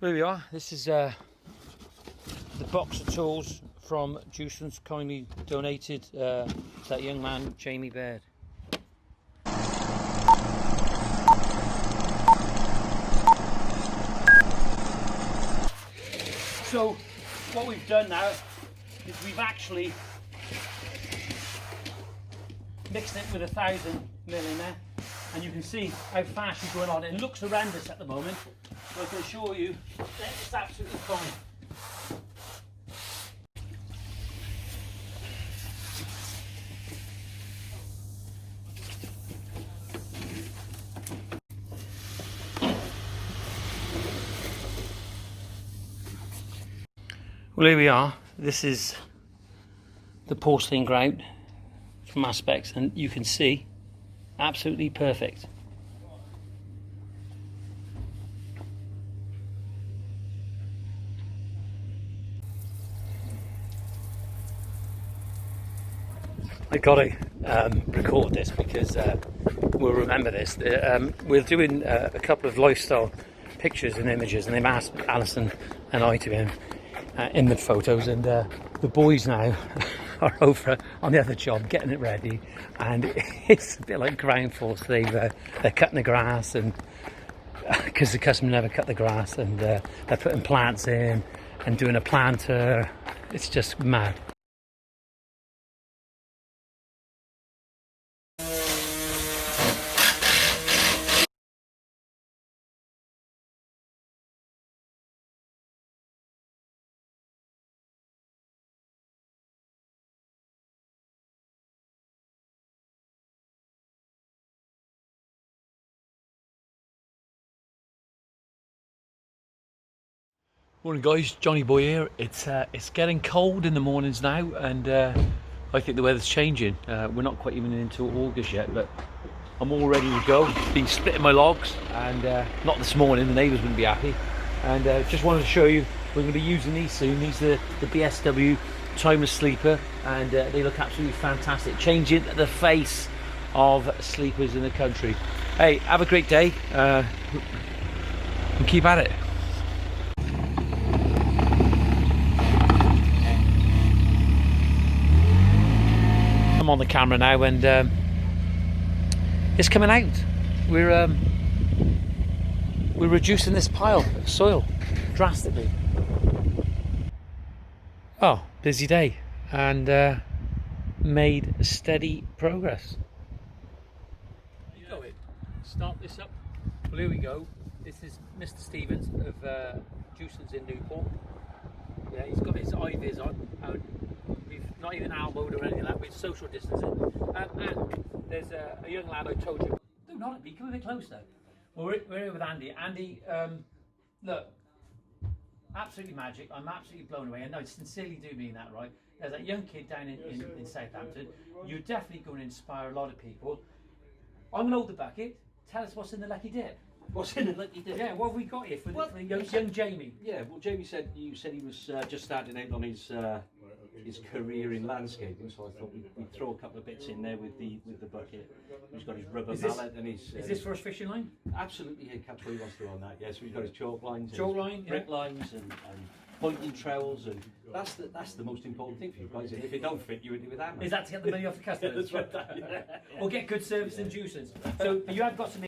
Here we are. This is the box of tools from Juicens, kindly donated to that young man, Jamie Baird. So what we've done now is we've actually mixed it with 1,000 ml in there, and you can see how fast you're going on. It looks horrendous at the moment, but I can assure you that it's absolutely fine. Well, here we are. This is the porcelain grout from Aspects, and you can see absolutely perfect. I gotta record this because we'll remember this. We're doing a couple of lifestyle pictures and images, and they've asked Alison and I to be in the photos, and the boys now are over on the other job getting it ready, and it's a bit like ground force. They're cutting the grass, and because the customer never cut the grass, and they're putting plants in and doing a planter. It's just mad. Morning guys, Johnny Boy here. It's getting cold in the mornings now, and I think the weather's changing. We're not quite even into August yet, but I'm all ready to go. Been splitting my logs, and not this morning, the neighbours wouldn't be happy. And just wanted to show you, we're going to be using these soon. These are the BSW Timeless Sleeper, and they look absolutely fantastic, changing the face of sleepers in the country. Hey, have a great day, and keep at it. I'm on the camera now, and it's coming out. We're reducing this pile of soil drastically. Oh, busy day, and made steady progress. Start this up. Well, here we go. This is Mr. Stevens of Juicens in Newport. Yeah, he's got his eye-vis on. We've not even elbowed or anything like that. We're social distancing. And there's a young lad I told you. No, not at me. Come a bit closer. Well, we're here with Andy. Andy, look, absolutely magic. I'm absolutely blown away. And I sincerely do mean that, right? There's that young kid down in Southampton. You're definitely going to inspire a lot of people. I'm going to hold the bucket. Tell us what's in the lucky dip. What's in the lucky dip? Yeah, what have we got here for young Jamie? Yeah, well, Jamie said you said he was just starting out on his career in landscaping, so I thought we'd throw a couple of bits in there with the bucket. He's got his rubber mallet and his. Is this for his fishing line? Absolutely, yeah. Catch what he wants to on that. Yeah, so he's got his chalk lines, brick lines, and pointing trowels, and that's the most important thing for you guys. If it don't fit, you would do with that. Is that to get the money off the customers? That's right. Yeah. Or get good service and Juicens. So you have got some.